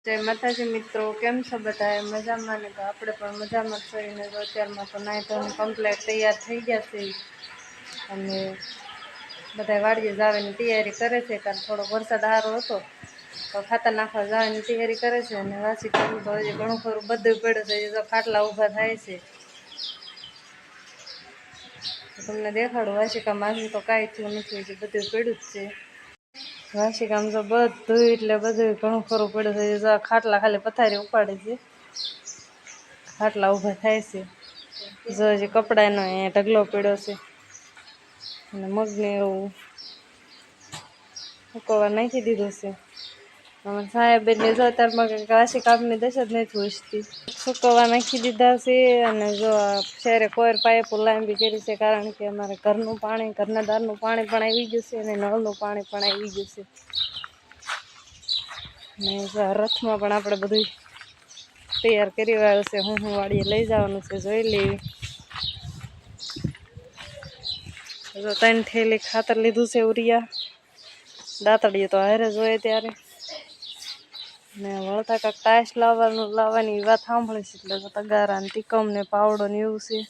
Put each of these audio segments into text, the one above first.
જય માતાજી મિત્રો, કેમ છો બધા? મજામાં ને? તો આપણે પણ મજામાં છીએ ને. તો અત્યારમાં તો નાહી ધોઈને કમ્પ્લીટ તૈયાર થઈ ગયા છે અને બધા વાડીએ જવાની તૈયારી કરે છે. કારણ થોડો વરસાદ સારો હતો તો ખાતર નાખવા જવાની તૈયારી કરે છે. અને વાસી કામ તો હજી ઘણું ખરું બધું પડ્યું છે. હજી તો ખાટલા ઊભા થાય છે. તમને દેખાડું વાસી કામ આજે તો કાંઈ થયું નથી, હજી બધું પડ્યું જ છે. વાસી કામ તો બધું એટલે બધું ઘણું ખરું પડ્યું છે. ખાટલા ખાલી પથારી ઉપાડે છે, ખાટલા ઊભા થાય છે. જો હજી કપડાનો અહીંયા ઢગલો પડ્યો છે અને મગને એવું સુકવવા નાખી દીધું છે. સાહેબ એટલે જો અત્યારમાં વાસી કામની દશ જ નથી પૂછતી. સુકવવા નાખી દીધા છે અને જો શહેરે કોઈર પાઇપો લાંબી કરી છે. કારણ કે અમારે ઘરનું પાણી, ઘરના દારનું પાણી પણ આવી ગયું છે અને નળનું પાણી પણ આવી ગયું છે. ને રથમાં પણ આપણે બધું તૈયાર કરી વાળું છે. હું વાડીએ લઈ જવાનું છે, જોઈ લેવી. જો 3 થેલી ખાતર લીધું છે ઉરિયા. દાંતડીએ તો હારે જોઈએ ત્યારે ને વળતા કાંક ટાઈસ લાવવાની વાત સાંભળી છે. એટલે તગારા ને તીકમ ને પાવડો ને એવું છે.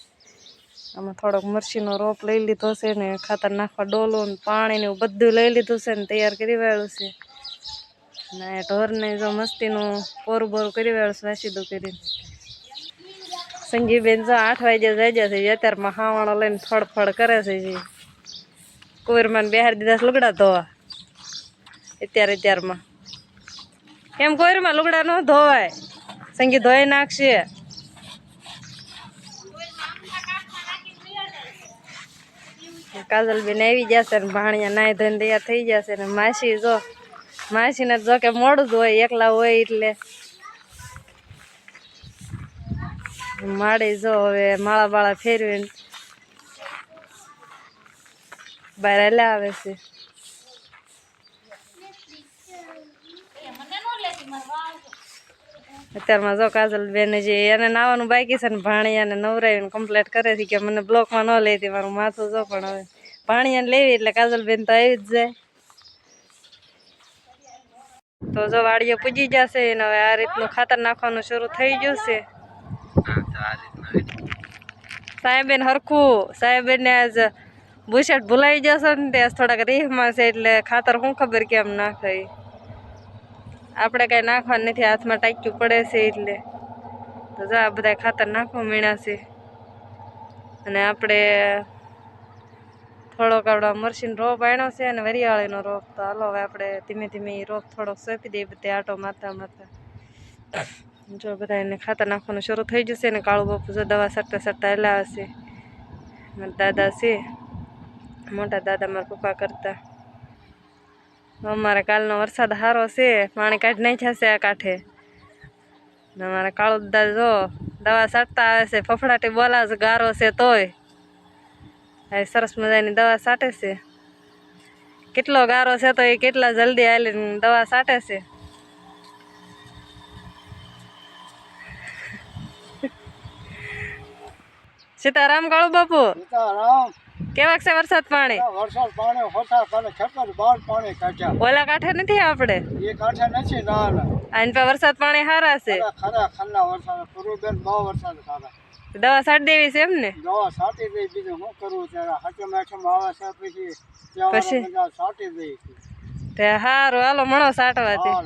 આમાં થોડોક મરચીનો રોપ લઈ લીધો છે ને ખાતર નાખવા ડોલો ને પાણી ને એવું બધું લઈ લીધું છે ને તૈયાર કરી વાળું છે. ને ઢોરને જો મસ્તીનું પોરું બોરું કરી વાળું છે વાસીદું કરીને. સંગીબેન જો 8 વાગે જઈ જશે. અત્યારમાં હાવાણો લઈને ફળફળ કરે છે. કોઈરમાં બેહાર દીધા લુગડા ધોવા અત્યારમાં. એમ કોઈરમાં લુગડા ન ધોવાય, સંગી ધોઈ નાખશે. કાજલબેન આવી જશે ને ભાણિયા નાઈ ધોઈને તૈયાર થઈ જશે ને માસી જો માસીને જો કે મોડું જ હોય, એકલા હોય એટલે માડી જો હવે માળા બાળા ફેરવીને બહાર હાલ્યા આવે છે. અત્યારમાં જો કાજલબેન જે એને નાવાનું બાકી છે ને ભાણિયાને નવરાવીને કમ્પ્લીટ કરે છે કે મને બ્લોકમાં ન લેતી, મારું માથું જો. પણ હવે ભાણિયાને લેવી એટલે કાજલબેન તો આવી જ જાય. તો જો વાડીએ પૂજી જશે ને હવે આ રીતનું ખાતર નાખવાનું શરૂ થઈ ગયું છે. સાહેબેન હરખું, સાહેબેન આજ બુશર્ટ ભૂલાઈ જશે ને તે થોડાક રીહમાં છે એટલે ખાતર શું ખબર કેમ નાખે. આપણે કઈ નાખવાનું નથી, હાથમાં ટાંક્યું પડે છે એટલે. તો જો આ બધા ખાતર નાખવા મીણ્યા છે અને આપણે થોડોક આપણા મરચીનો રોપ આણ્યો છે અને વરિયાળીનો રોપ. તો હાલો હવે આપણે ધીમે ધીમે એ રોપ થોડોક સોંપી દઈએ બધે આટો મારતા મારતા. જો બધા એને ખાતર નાખવાનું શરૂ થઈ જશે ને કાળુ બાપુ જો દવા સટતા એલા હશે. મારા દાદા છે, મોટા દાદા મારા પપ્પા કરતા. અમારે કાલનો વરસાદ સારો છે, પાણી કાઢી નાખ્યા છે આ કાંઠે. અમારા કાળુ દાદા જો દવા છાંટતા આવે છે, ફફડાટી બોલા છે, ગારો છે તોય સરસ મજાની દવા છાંટે છે. કેટલો ગારો છે તો એ કેટલા જલ્દી હાલીને દવા છાંટે છે. સીતારામ કાળુ બાપુ. સીતારામ. કેવાક છે વરસાદ પાણી? વરસાદ પાણી હોતા કરે ખેતર બહાર પાણી કાઢ્યા. ઓલા કાંઠે નથી આપણે? એ કાંઠે નથી ના. આને પે વરસાદ પાણી સારા છે. ખરા ખરના વરસાદ પૂરું બહુ વરસાદ ખારા. દવા છાંટી દેવી છે એમ ને? દવા છાંટી દઈ, બીજું શું કરવું ત્યારે હાચમ હાચમ આવે છે પછી છાંટી દઈ. તે સારું હાલો મણો છાંટવાથી.